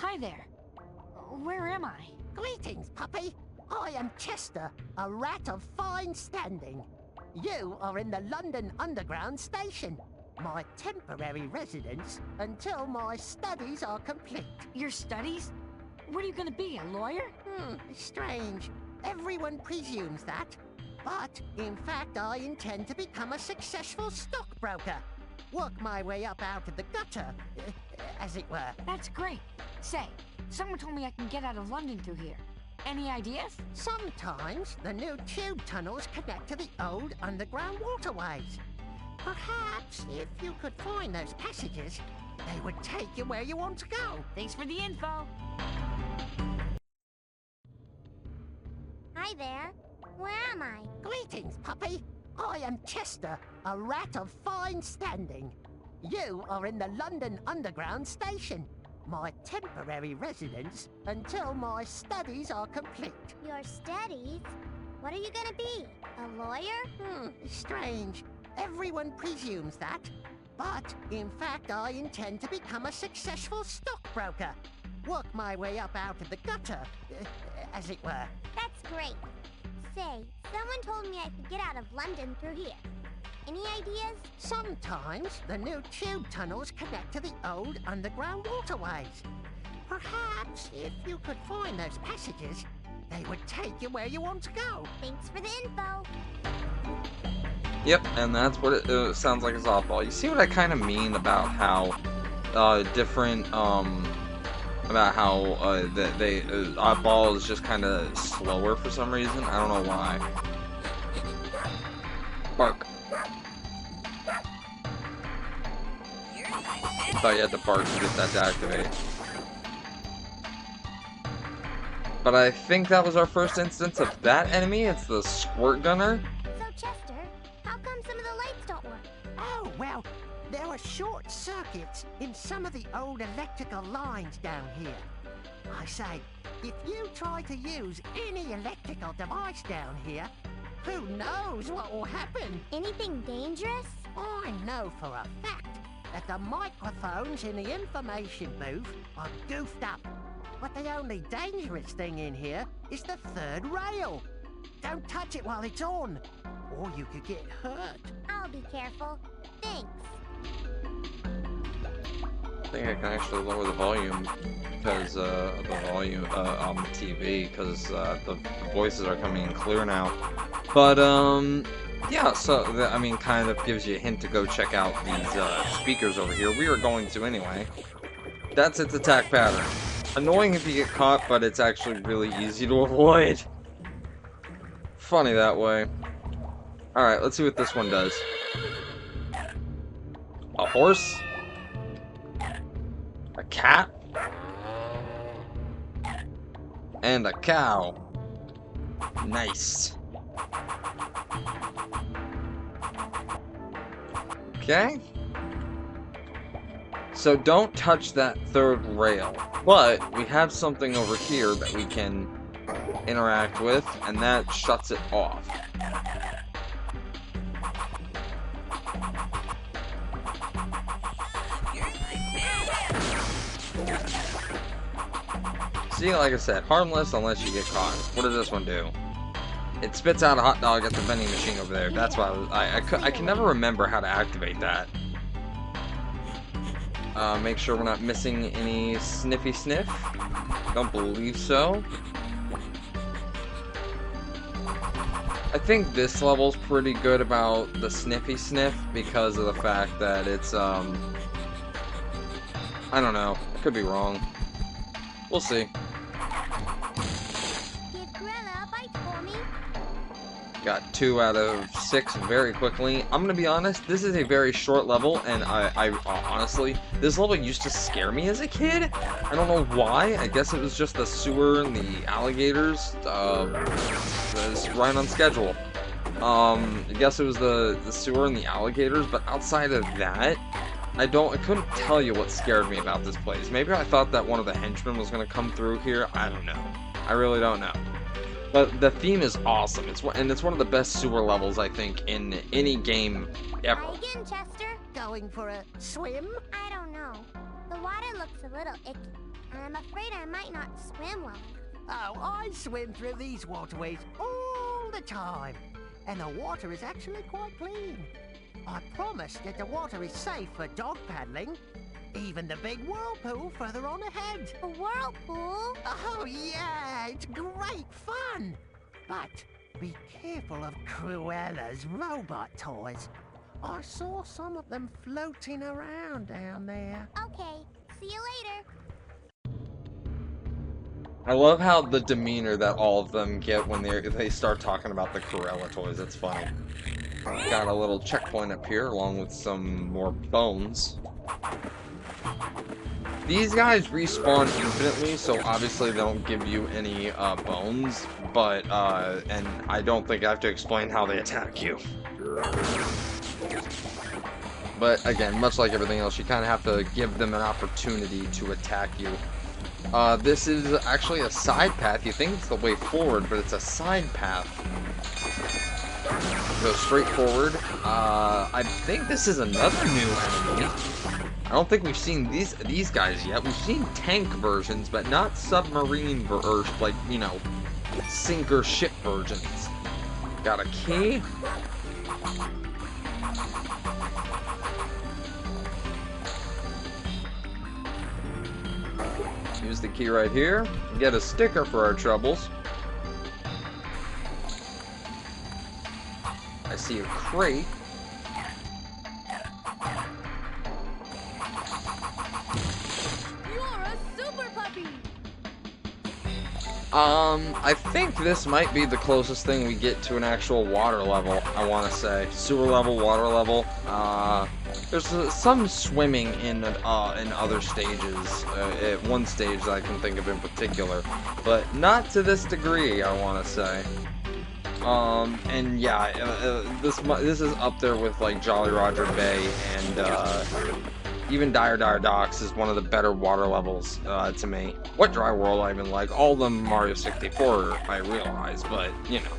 Hi there. Where am I? Greetings, puppy. I am Chester, a rat of fine standing. You are in the London Underground station, my temporary residence until my studies are complete. Your studies? What are you gonna be, a lawyer? Strange. Everyone presumes that. But, in fact, I intend to become a successful stockbroker. Work my way up out of the gutter, as it were. That's great. Say, someone told me I can get out of London through here. Any ideas? Sometimes the new tube tunnels connect to the old underground waterways. Perhaps if you could find those passages, they would take you where you want to go. Thanks for the info. Hi there. Where am I? Greetings, puppy. I am Chester, a rat of fine standing. You are in the London Underground station, my temporary residence until my studies are complete. Your studies? What are you gonna be? A lawyer? Strange. Everyone presumes that. But, in fact, I intend to become a successful stockbroker. Work my way up out of the gutter, as it were. That's great. Say, someone told me I could get out of London through here. Any ideas? Sometimes the new tube tunnels connect to the old underground waterways. Perhaps if you could find those passages, they would take you where you want to go. Thanks for the info. Yep, and that's what it sounds like a softball. You see what I kind of mean about how different, about how oddball is just kind of slower for some reason. I don't know why. Bark. Thought you had to bark to get that to activate. But I think that was our first instance of that enemy. It's the squirt gunner. So, Chester, how come some of the lights don't work? Oh, well, there are short circuits in some of the old electrical lines down here. I say, if you try to use any electrical device down here, who knows what will happen? Anything dangerous? I know for a fact that the microphones in the information booth are goofed up. But the only dangerous thing in here is the third rail. Don't touch it while it's on, or you could get hurt. I'll be careful. Thanks. I think I can actually lower the volume because the volume on the TV because the voices are coming in clear now. But yeah, so I mean, kind of gives you a hint to go check out these speakers over here. We are going to anyway. That's its attack pattern. Annoying if you get caught, but it's actually really easy to avoid. Funny that way. Alright, let's see what this one does. A horse? A cat? And a cow. Nice. Okay. So don't touch that third rail. But we have something over here that we can interact with, and that shuts it off. See, like I said, harmless unless you get caught. What does this one do? It spits out a hot dog at the vending machine over there. That's why I can never remember how to activate that. Make sure we're not missing any sniffy sniff. Don't believe so. I think this level's pretty good about the sniffy sniff because of the fact that it's I don't know. Could be wrong. We'll see. Give Gorilla a bite for me. Got 2 out of 6 very quickly. I'm gonna be honest, this is a very short level, and I honestly, this level used to scare me as a kid. I don't know why. I guess it was just the sewer and the alligators. It's right on schedule. I guess it was the sewer and the alligators, but outside of that, I couldn't tell you what scared me about this place. Maybe I thought that one of the henchmen was gonna come through here. I don't know. I really don't know. But the theme is awesome. It's one of the best sewer levels, I think, in any game ever. Try again, Chester. Going for a swim? I don't know. The water looks a little icky. I'm afraid I might not swim well enough. Oh, I swim through these waterways all the time. And the water is actually quite clean. I promise that the water is safe for dog paddling. Even the big whirlpool further on ahead. A whirlpool? Oh, yeah, it's great fun. But be careful of Cruella's robot toys. I saw some of them floating around down there. Okay, see you later. I love how the demeanor that all of them get when they start talking about the Cruella toys. It's funny. Got a little checkpoint up here along with some more bones. These guys respawn infinitely, so obviously they don't give you any bones, but and I don't think I have to explain how they attack you. But again, much like everything else, you kind of have to give them an opportunity to attack you. This is actually a side path. You think it's the way forward, but it's a side path. Go straight forward. I think this is another new enemy. I don't think we've seen these guys yet. We've seen tank versions, but not submarine or like, you know, sinker ship versions. Got a key. Use the key right here. Get a sticker for our troubles. I see a crate. You're a super puppy! I think this might be the closest thing we get to an actual water level, I want to say. Sewer level, water level. There's some swimming in other stages, at one stage that I can think of in particular, but not to this degree, I want to say. And yeah, this is up there with like Jolly Roger Bay, and even Dire Docks is one of the better water levels to me. What Dry World I even like. All of them Mario 64 I realize, but you know.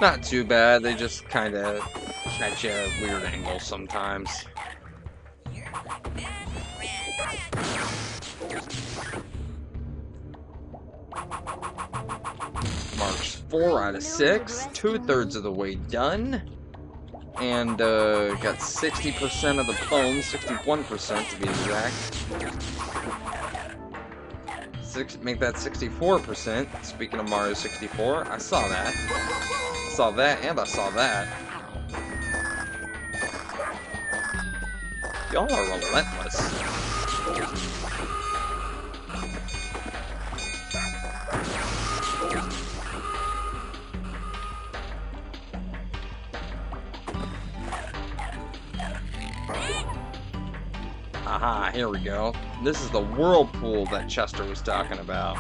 Not too bad, they just kind of catch you at weird angles sometimes. Marks 4 out of 6, 2/3 of the way done. And got 60% of the bones, 61% to be exact. Make that 64%. Speaking of Mario 64, I saw that. Saw that, and I saw that. Y'all are relentless. Aha, here we go. This is the whirlpool that Chester was talking about.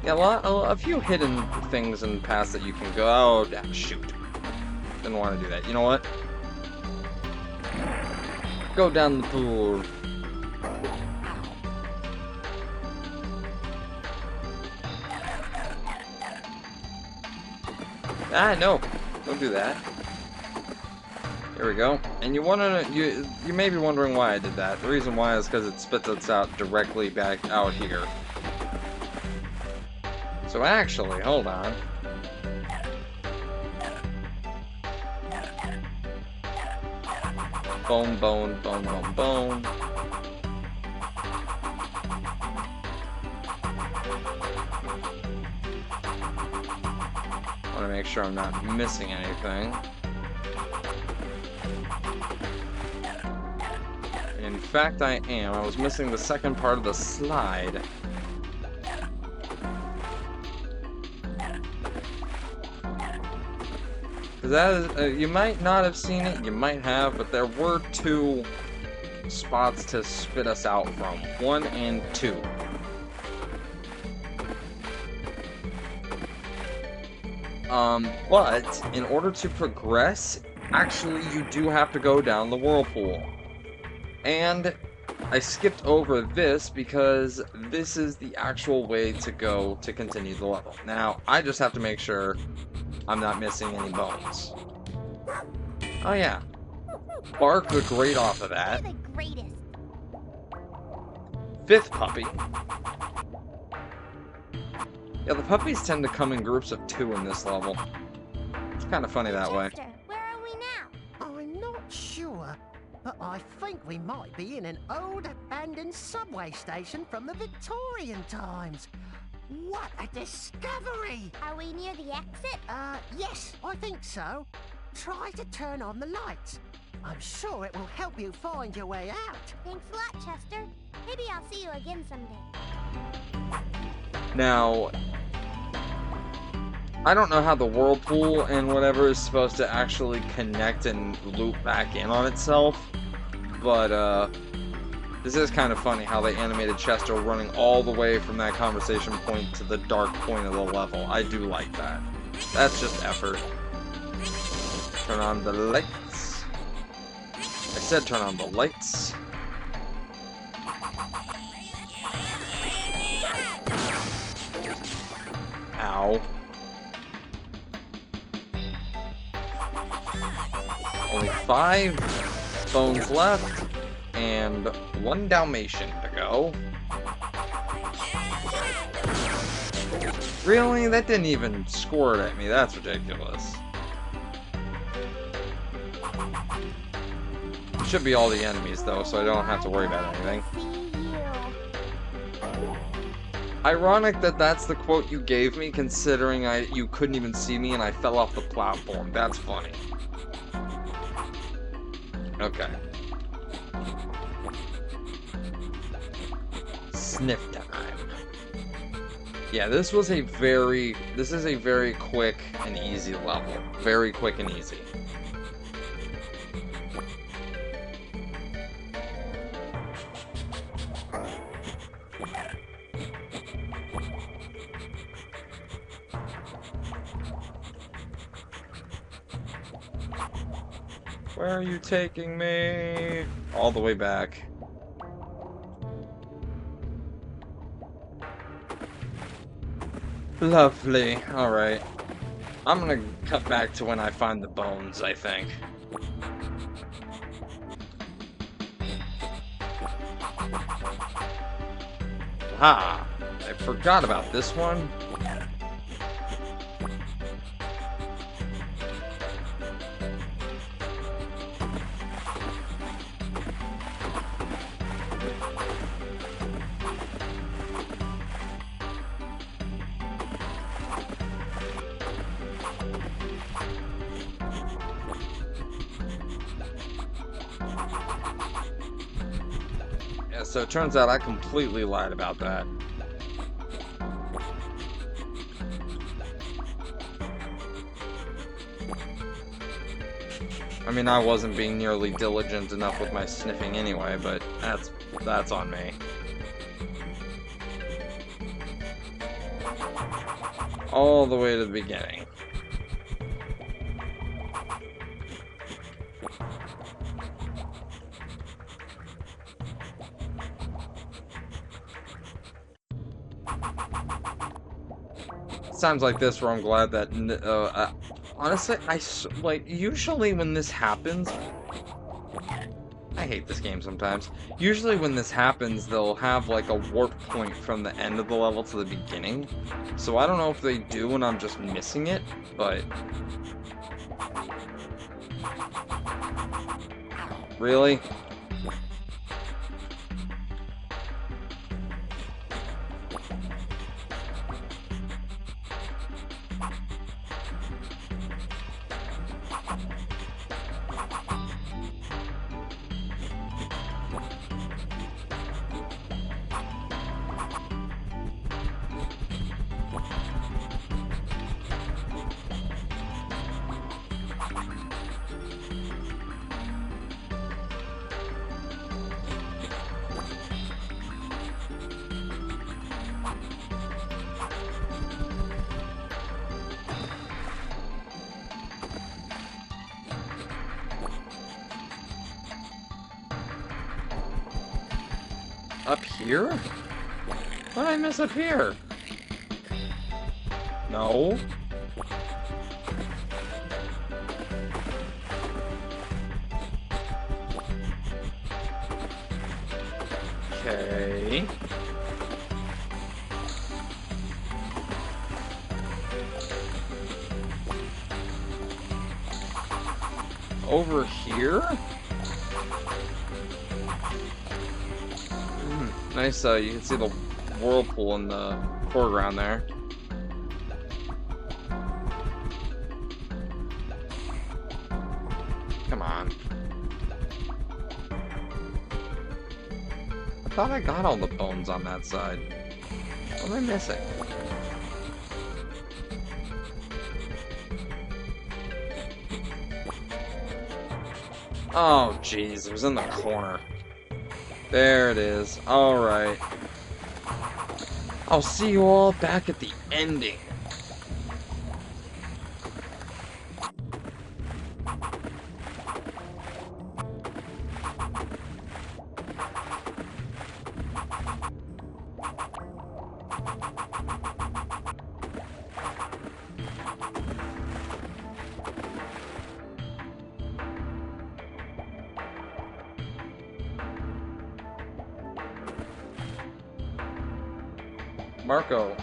Yeah, a few hidden things in the past that you can go. Oh, shoot. Didn't want to do that. You know what? Go down the pool. Ah, no. Don't do that. Here we go. And you may be wondering why I did that. The reason why is because it spits us out directly back out here. So actually, hold on. Bone, bone, bone, bone, bone. Want to make sure I'm not missing anything. In fact, I am. I was missing the second part of the slide. That is, you might not have seen it, you might have, but there were 2 spots to spit us out from. 1 and 2. But in order to progress, actually you do have to go down the whirlpool. And I skipped over this because this is the actual way to go to continue the level. Now, I just have to make sure I'm not missing any bones. Oh yeah. Bark the great off of that. You're the greatest. 5th puppy. Yeah, the puppies tend to come in groups of 2 in this level. It's kind of funny that way. Chester, where are we now? I'm not sure, but I think we might be in an old abandoned subway station from the Victorian times. What a discovery! Are we near the exit? Yes, I think so. Try to turn on the lights. I'm sure it will help you find your way out. Thanks a lot, Chester. Maybe I'll see you again someday. Now, I don't know how the whirlpool and whatever is supposed to actually connect and loop back in on itself, but this is kind of funny how they animated Chester running all the way from that conversation point to the dark point of the level. I do like that. That's just effort. Turn on the lights. I said turn on the lights. Ow. Only 5 bones left, and 1 Dalmatian to go. Really? That didn't even squirt at me. That's ridiculous. It should be all the enemies, though, so I don't have to worry about anything. Ironic that that's the quote you gave me, considering you couldn't even see me and I fell off the platform. That's funny. Okay. Sniff time. Yeah, this is a very quick and easy level. Very quick and easy. Where are you taking me? All the way back. Lovely. Alright. I'm gonna cut back to when I find the bones, I think. Ha! I forgot about this one. So it turns out I completely lied about that. I mean, I wasn't being nearly diligent enough with my sniffing anyway, but that's on me. All the way to the beginning. Times like this where I'm glad that honestly, like, usually when this happens, I hate this game sometimes. Usually when this happens, they'll have like a warp point from the end of the level to the beginning. So I don't know if they do and I'm just missing it, but really? Up here? What did I miss up here? No. Okay. Over here? Nice, you can see the whirlpool in the foreground there. Come on. I thought I got all the bones on that side. What am I missing? Oh, jeez, it was in the corner. There it is. Alright. I'll see you all back at the ending. Marco.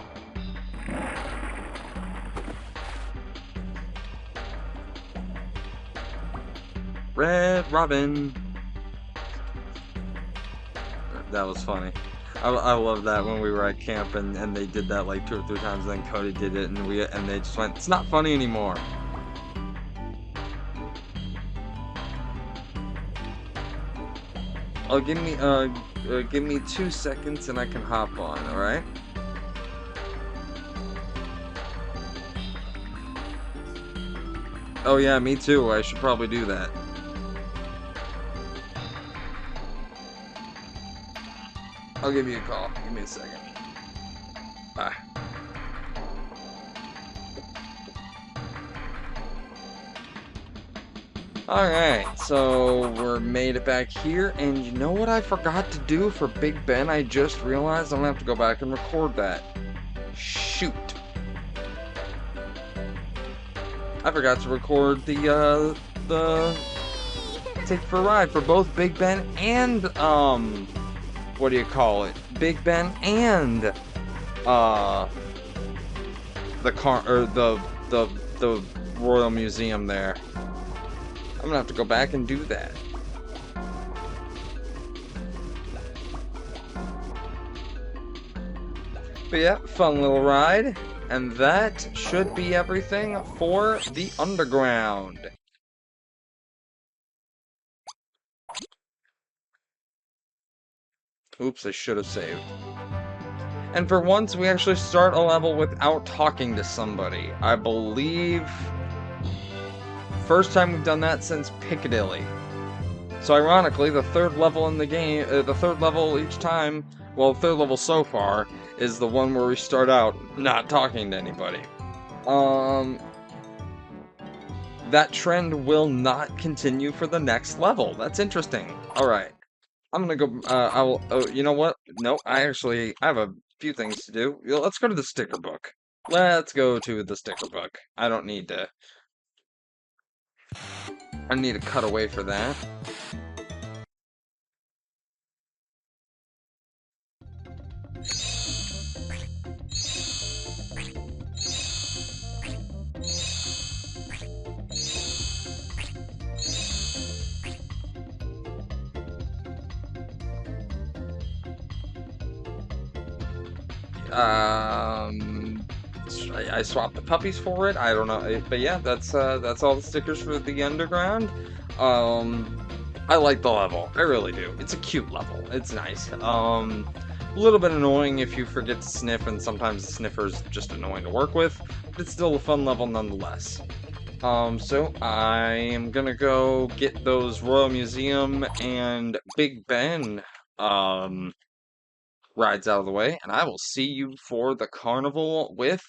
Red Robin. That was funny. I love that when we were at camp and they did that like 2 or 3 times, and then Cody did it and they just went, it's not funny anymore. Oh, give me 2 seconds and I can hop on, alright? Oh yeah, me too. I should probably do that. I'll give you a call. Give me a second. Bye. Alright, so we're made it back here, and you know what I forgot to do for Big Ben? I just realized I'm gonna have to go back and record that. Shoot. I forgot to record the Take for a Ride for both Big Ben and, what do you call it? Big Ben and, the Royal Museum there. I'm gonna have to go back and do that. But yeah, fun little ride. And that should be everything for the underground. Oops, I should have saved. And for once, we actually start a level without talking to somebody. I believe... First time we've done that since Piccadilly. So ironically, the third level in the game, the third level each time, well, the third level so far, is the one where we start out not talking to anybody. That trend will not continue for the next level. That's interesting. Alright. I'm gonna go, oh, you know what? No, I have a few things to do. Let's go to the sticker book. Let's go to the sticker book. I need to cut away for that. I swapped the puppies for it. I don't know, but yeah, that's all the stickers for the underground. I like the level. I really do. It's a cute level. It's nice. A little bit annoying if you forget to sniff, and sometimes the sniffer's just annoying to work with, but it's still a fun level nonetheless. So I am gonna go get those Royal Museum and Big Ben, rides out of the way, and I will see you for the carnival with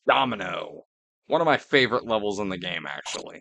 Domino. One of my favorite levels in the game, actually.